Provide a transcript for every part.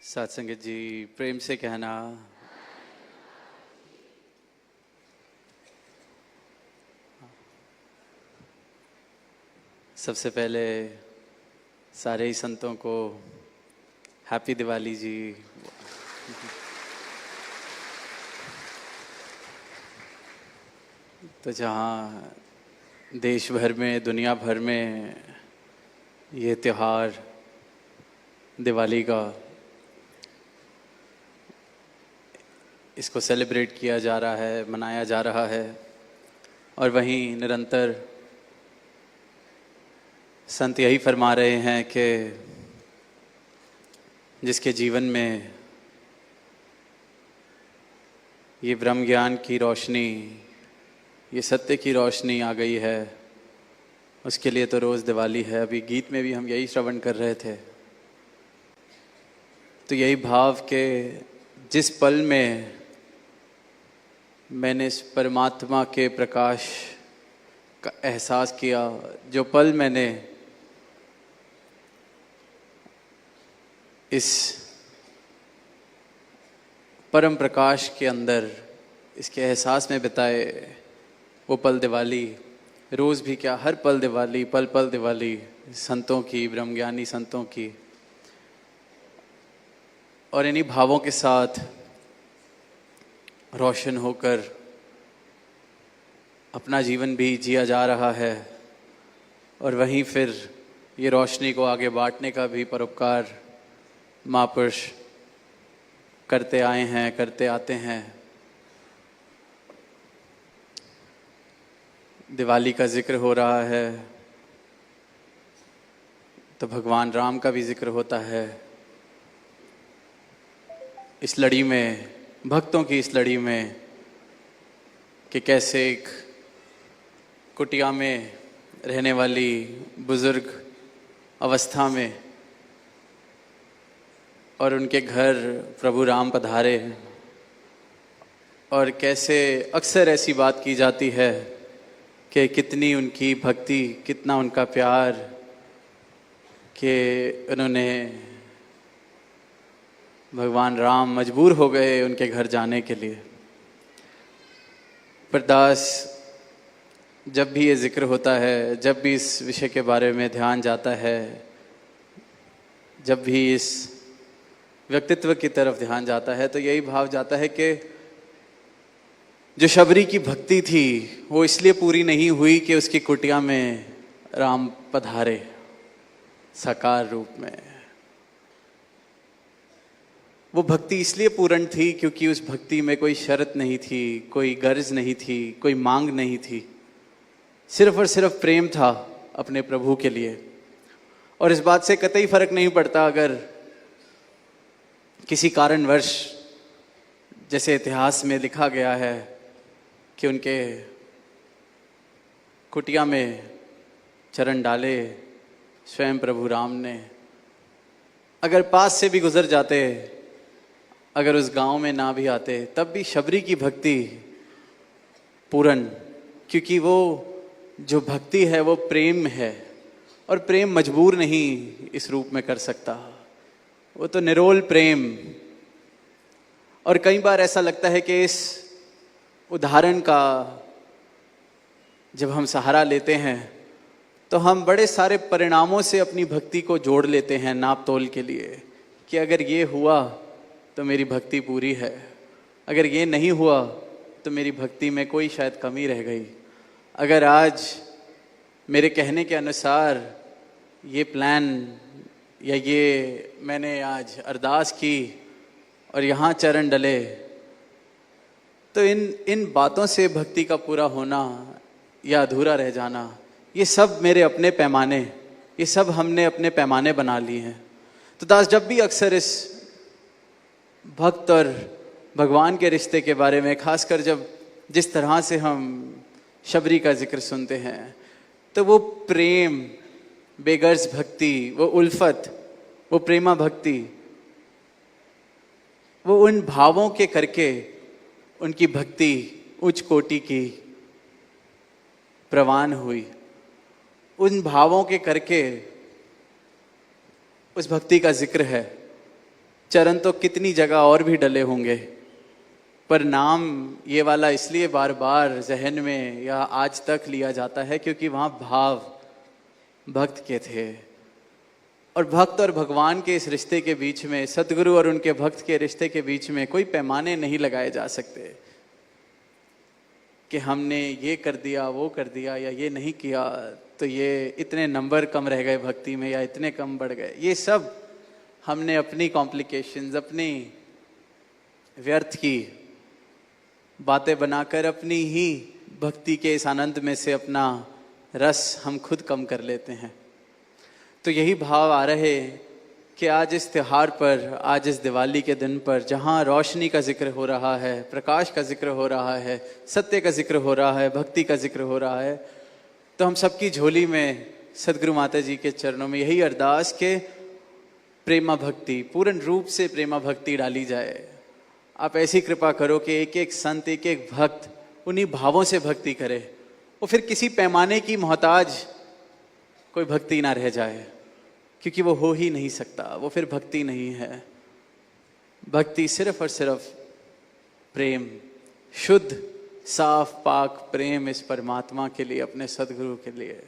साथ संगत जी प्रेम से कहना सबसे पहले सारे ही संतों को हैप्पी दिवाली जी। तो जहाँ देश भर में दुनिया भर में ये त्यौहार दिवाली का इसको सेलिब्रेट किया जा रहा है, मनाया जा रहा है, और वहीं निरंतर संत यही फरमा रहे हैं कि जिसके जीवन में ये ब्रह्म ज्ञान की रोशनी, ये सत्य की रोशनी आ गई है, उसके लिए तो रोज़ दिवाली है। अभी गीत में भी हम यही श्रवण कर रहे थे। तो यही भाव के जिस पल में मैंने इस परमात्मा के प्रकाश का एहसास किया, जो पल मैंने इस परम प्रकाश के अंदर इसके एहसास में बिताए, वो पल दिवाली। रोज़ भी क्या, हर पल दिवाली, पल पल दिवाली संतों की, ब्रह्मज्ञानी संतों की। और इन्हीं भावों के साथ रोशन होकर अपना जीवन भी जिया जा रहा है, और वहीं फिर ये रोशनी को आगे बांटने का भी परोपकार महापुरुष करते आए हैं, करते आते हैं। दिवाली का जिक्र हो रहा है तो भगवान राम का भी जिक्र होता है। इस लड़ी में, भक्तों की इस लड़ी में, कि कैसे एक कुटिया में रहने वाली बुजुर्ग अवस्था में और उनके घर प्रभु राम पधारे, और कैसे अक्सर ऐसी बात की जाती है कि कितनी उनकी भक्ति, कितना उनका प्यार, कि उन्होंने भगवान राम मजबूर हो गए उनके घर जाने के लिए। पर दास, जब भी ये जिक्र होता है, जब भी इस विषय के बारे में ध्यान जाता है, जब भी इस व्यक्तित्व की तरफ ध्यान जाता है, तो यही भाव जाता है कि जो शबरी की भक्ति थी वो इसलिए पूरी नहीं हुई कि उसकी कुटिया में राम पधारे साकार रूप में। वो भक्ति इसलिए पूर्ण थी क्योंकि उस भक्ति में कोई शर्त नहीं थी, कोई गर्ज नहीं थी, कोई मांग नहीं थी, सिर्फ और सिर्फ प्रेम था अपने प्रभु के लिए। और इस बात से कतई फर्क नहीं पड़ता अगर किसी कारणवश, जैसे इतिहास में लिखा गया है कि उनके कुटिया में चरण डाले स्वयं प्रभु राम ने, अगर पास से भी गुजर जाते, अगर उस गांव में ना भी आते, तब भी शबरी की भक्ति पूर्ण, क्योंकि वो जो भक्ति है वो प्रेम है, और प्रेम मजबूर नहीं इस रूप में कर सकता, वो तो निरोल प्रेम। और कई बार ऐसा लगता है कि इस उदाहरण का जब हम सहारा लेते हैं तो हम बड़े सारे परिणामों से अपनी भक्ति को जोड़ लेते हैं नाप तोल के लिए, कि अगर ये हुआ तो मेरी भक्ति पूरी है, अगर ये नहीं हुआ तो मेरी भक्ति में कोई शायद कमी रह गई, अगर आज मेरे कहने के अनुसार ये प्लान या ये मैंने आज अरदास की और यहाँ चरण डले, तो इन बातों से भक्ति का पूरा होना या अधूरा रह जाना, ये सब मेरे अपने पैमाने, ये सब हमने अपने पैमाने बना लिए हैं। तो दास, जब भी अक्सर इस भक्त और भगवान के रिश्ते के बारे में, खासकर जब जिस तरह से हम शबरी का जिक्र सुनते हैं, तो वो प्रेम, बेगर्ज भक्ति, वो उल्फत, वो प्रेमा भक्ति, वो उन भावों के करके उनकी भक्ति उच्च कोटि की प्रवान हुई, उन भावों के करके उस भक्ति का जिक्र है। चरण तो कितनी जगह और भी डले होंगे, पर नाम ये वाला इसलिए बार बार जहन में या आज तक लिया जाता है क्योंकि वहाँ भाव भक्त के थे। और भक्त और भगवान के इस रिश्ते के बीच में, सतगुरु और उनके भक्त के रिश्ते के बीच में कोई पैमाने नहीं लगाए जा सकते कि हमने ये कर दिया, वो कर दिया, या ये नहीं किया तो ये इतने नंबर कम रह गए भक्ति में, या इतने कम बढ़ गए। ये सब हमने अपनी कॉम्प्लिकेशंस, अपनी व्यर्थ की बातें बनाकर अपनी ही भक्ति के इस आनंद में से अपना रस हम खुद कम कर लेते हैं। तो यही भाव आ रहे कि आज इस त्योहार पर, आज इस दिवाली के दिन पर, जहाँ रोशनी का जिक्र हो रहा है, प्रकाश का जिक्र हो रहा है, सत्य का जिक्र हो रहा है, भक्ति का जिक्र हो रहा है, तो हम सबकी झोली में सदगुरु माता जी के चरणों में यही अरदास के प्रेमा भक्ति, पूर्ण रूप से प्रेमा भक्ति डाली जाए। आप ऐसी कृपा करो कि एक एक संत, एक एक भक्त उन्हीं भावों से भक्ति करे, वो फिर किसी पैमाने की मोहताज कोई भक्ति ना रह जाए, क्योंकि वो हो ही नहीं सकता, वो फिर भक्ति नहीं है। भक्ति सिर्फ और सिर्फ प्रेम, शुद्ध साफ पाक प्रेम इस परमात्मा के लिए, अपने सदगुरु के लिए।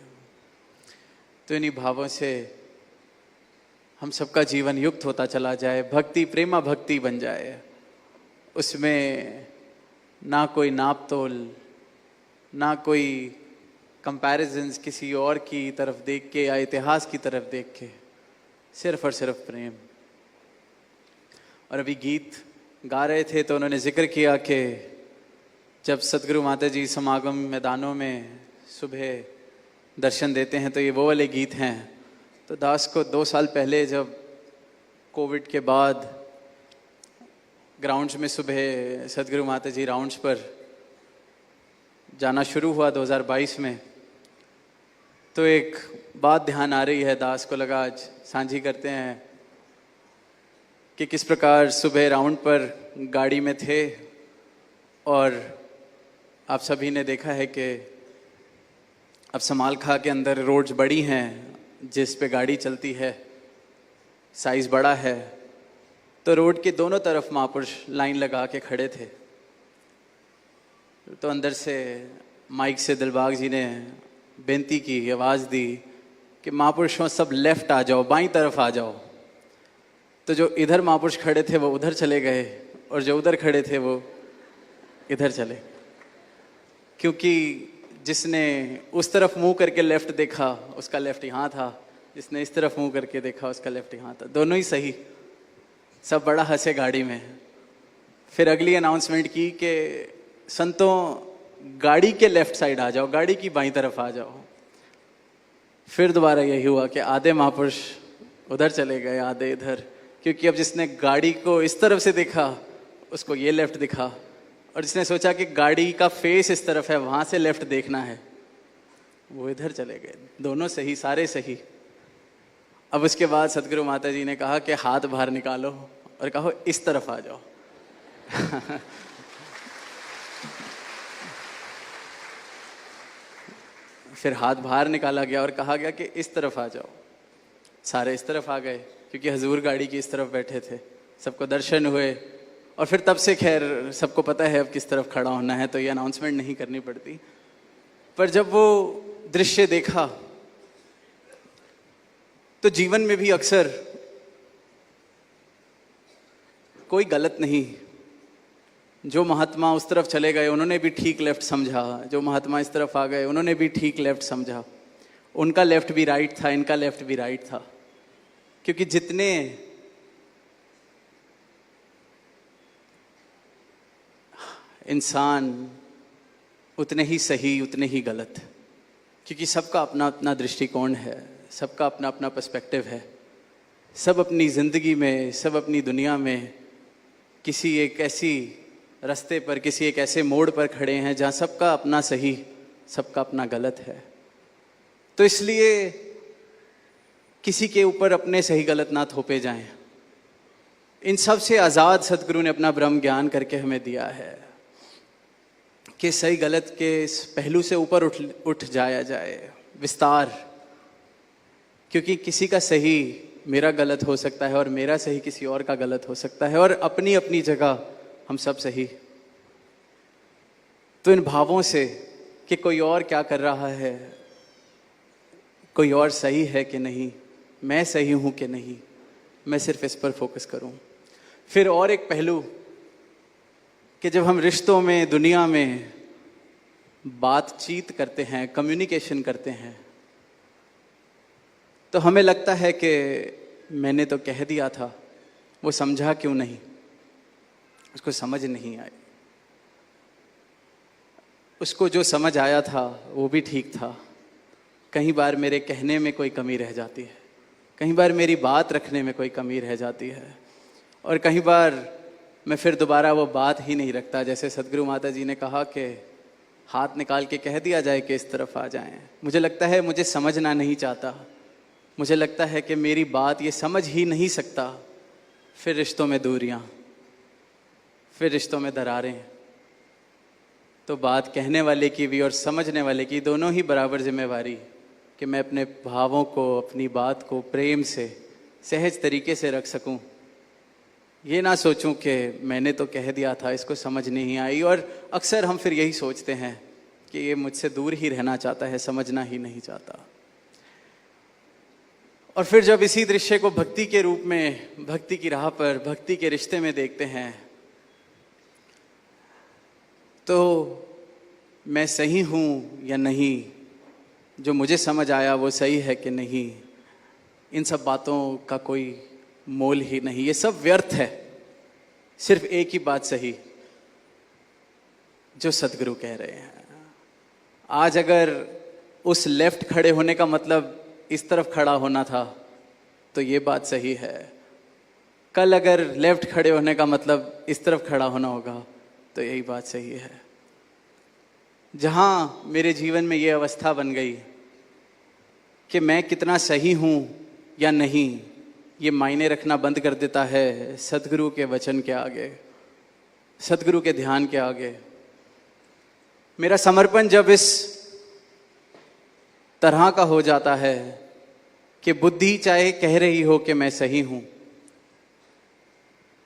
तो इन्हीं भावों से हम सबका जीवन युक्त होता चला जाए, भक्ति प्रेमा भक्ति बन जाए। उसमें ना कोई नाप तोल, ना कोई कंपैरिजन्स किसी और की तरफ देख के या इतिहास की तरफ देख के, सिर्फ और सिर्फ प्रेम। और अभी गीत गा रहे थे तो उन्होंने जिक्र किया कि जब सतगुरु माता जी समागम मैदानों में सुबह दर्शन देते हैं तो ये वो वाले गीत हैं। तो दास को 2 साल पहले जब कोविड के बाद ग्राउंड्स में सुबह सतगुरु माता जी राउंड्स पर जाना शुरू हुआ 2022 में, तो एक बात ध्यान आ रही है, दास को लगा आज साझी करते हैं कि किस प्रकार सुबह राउंड पर गाड़ी में थे और आप सभी ने देखा है कि अब समालखा के अंदर रोड्स बड़ी हैं जिस पे गाड़ी चलती है, साइज़ बड़ा है, तो रोड के दोनों तरफ महापुरुष लाइन लगा के खड़े थे। तो अंदर से माइक से दिलबाग जी ने बेनती की, आवाज़ दी कि महापुरुषों सब लेफ्ट आ जाओ, बाईं तरफ आ जाओ। तो जो इधर महापुरुष खड़े थे वो उधर चले गए और जो उधर खड़े थे वो इधर चले, क्योंकि जिसने उस तरफ मुंह करके लेफ्ट देखा उसका लेफ्ट यहाँ था, जिसने इस तरफ मुंह करके देखा उसका लेफ्ट यहाँ था, दोनों ही सही। सब बड़ा हंसे गाड़ी में। फिर अगली अनाउंसमेंट की कि संतों गाड़ी के लेफ्ट साइड आ जाओ, गाड़ी की बाईं तरफ आ जाओ। फिर दोबारा यही हुआ कि आधे महापुरुष उधर चले गए, आधे इधर, क्योंकि अब जिसने गाड़ी को इस तरफ से देखा उसको ये लेफ्ट दिखा, और जिसने सोचा कि गाड़ी का फेस इस तरफ है वहाँ से लेफ्ट देखना है वो इधर चले गए। दोनों सही, सारे सही। अब उसके बाद सतगुरु माता जी ने कहा कि हाथ बाहर निकालो और कहो इस तरफ आ जाओ। फिर हाथ बाहर निकाला गया और कहा गया कि इस तरफ आ जाओ। सारे इस तरफ आ गए क्योंकि हजूर गाड़ी की इस तरफ बैठे थे, सबको दर्शन हुए। और फिर तब से खैर सबको पता है अब किस तरफ खड़ा होना है, तो ये अनाउंसमेंट नहीं करनी पड़ती। पर जब वो दृश्य देखा तो जीवन में भी अक्सर कोई गलत नहीं, जो महात्मा उस तरफ चले गए उन्होंने भी ठीक लेफ्ट समझा, जो महात्मा इस तरफ आ गए उन्होंने भी ठीक लेफ्ट समझा। उनका लेफ्ट भी राइट था, इनका लेफ्ट भी राइट था, क्योंकि जितने इंसान उतने ही सही उतने ही गलत, क्योंकि सबका अपना अपना दृष्टिकोण है, सबका अपना अपना पर्सपेक्टिव है। सब अपनी ज़िंदगी में, सब अपनी दुनिया में किसी एक ऐसी रास्ते पर, किसी एक ऐसे मोड़ पर खड़े हैं जहाँ सबका अपना सही, सबका अपना गलत है। तो इसलिए किसी के ऊपर अपने सही गलत ना थोपे जाएं। इन सब से आज़ाद सतगुरु ने अपना ब्रह्म ज्ञान करके हमें दिया है कि सही गलत के इस पहलू से ऊपर उठ जाया जाए, विस्तार। क्योंकि किसी का सही मेरा गलत हो सकता है और मेरा सही किसी और का गलत हो सकता है, और अपनी अपनी जगह हम सब सही। तो इन भावों से कि कोई और क्या कर रहा है, कोई और सही है कि नहीं, मैं सही हूं कि नहीं, मैं सिर्फ इस पर फोकस करूं। फिर और एक पहलू कि जब हम रिश्तों में, दुनिया में बातचीत करते हैं, कम्युनिकेशन करते हैं, तो हमें लगता है कि मैंने तो कह दिया था, वो समझा क्यों नहीं, उसको समझ नहीं आई, उसको जो समझ आया था वो भी ठीक था। कई बार मेरे कहने में कोई कमी रह जाती है, कई बार मेरी बात रखने में कोई कमी रह जाती है, और कई बार मैं फिर दोबारा वो बात ही नहीं रखता। जैसे सदगुरु माता जी ने कहा कि हाथ निकाल के कह दिया जाए कि इस तरफ आ जाएं। मुझे लगता है मुझे समझना नहीं चाहता, मुझे लगता है कि मेरी बात ये समझ ही नहीं सकता। फिर रिश्तों में दूरियां, फिर रिश्तों में दरारें। तो बात कहने वाले की भी और समझने वाले की दोनों ही बराबर जिम्मेवारी कि मैं अपने भावों को, अपनी बात को प्रेम से, सहज तरीके से रख सकूं। ये ना सोचूं कि मैंने तो कह दिया था, इसको समझ नहीं आई। और अक्सर हम फिर यही सोचते हैं कि ये मुझसे दूर ही रहना चाहता है, समझना ही नहीं चाहता। और फिर जब इसी दृश्य को भक्ति के रूप में, भक्ति की राह पर, भक्ति के रिश्ते में देखते हैं, तो मैं सही हूं या नहीं, जो मुझे समझ आया वो सही है कि नहीं, इन सब बातों का कोई मोल ही नहीं, ये सब व्यर्थ है। सिर्फ एक ही बात सही, जो सदगुरु कह रहे हैं। आज अगर उस लेफ्ट खड़े होने का मतलब इस तरफ खड़ा होना था तो ये बात सही है। कल अगर लेफ्ट खड़े होने का मतलब इस तरफ खड़ा होना होगा तो यही बात सही है। जहां मेरे जीवन में ये अवस्था बन गई कि मैं कितना सही हूं या नहीं, ये मायने रखना बंद कर देता है सदगुरु के वचन के आगे, सदगुरु के ध्यान के आगे। मेरा समर्पण जब इस तरह का हो जाता है कि बुद्धि चाहे कह रही हो कि मैं सही हूं,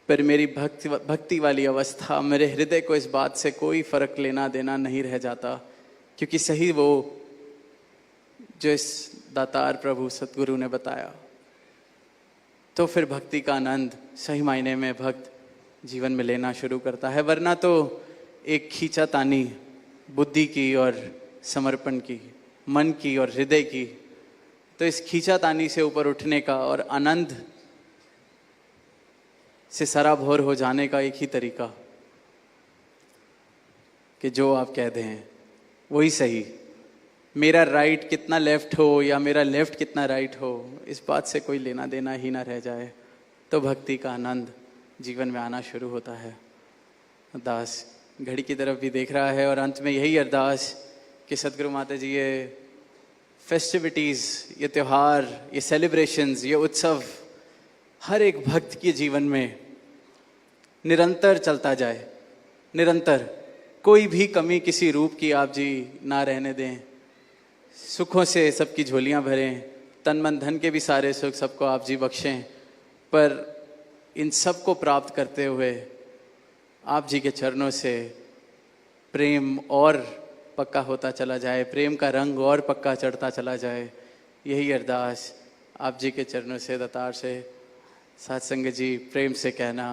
पर मेरी भक्ति वाली अवस्था, मेरे हृदय को इस बात से कोई फर्क लेना देना नहीं रह जाता, क्योंकि सही वो जो इस दातार प्रभु सतगुरु ने बताया। तो फिर भक्ति का आनंद सही मायने में भक्त जीवन में लेना शुरू करता है। वरना तो एक खींचातानी बुद्धि की और समर्पण की, मन की और हृदय की, तो इस खींचातानी से ऊपर उठने का और आनंद से सराबोर हो जाने का एक ही तरीका कि जो आप कह दें वही सही। मेरा राइट कितना लेफ्ट हो या मेरा लेफ्ट कितना राइट हो, इस बात से कोई लेना देना ही ना रह जाए, तो भक्ति का आनंद जीवन में आना शुरू होता है। दास घड़ी की तरफ भी देख रहा है और अंत में यही अरदास कि सदगुरु माता जी ये फेस्टिविटीज़, ये त्यौहार, ये सेलिब्रेशंस, ये उत्सव हर एक भक्त के जीवन में निरंतर चलता जाए। निरंतर कोई भी कमी किसी रूप की आप जी ना रहने दें। सुखों से सबकी झोलियां भरें, तन मन धन के भी सारे सुख सबको आप जी बख्शें, पर इन सब को प्राप्त करते हुए आप जी के चरणों से प्रेम और पक्का होता चला जाए, प्रेम का रंग और पक्का चढ़ता चला जाए। यही अरदास आप जी के चरणों से, दातार से, साथ संगत जी प्रेम से कहना।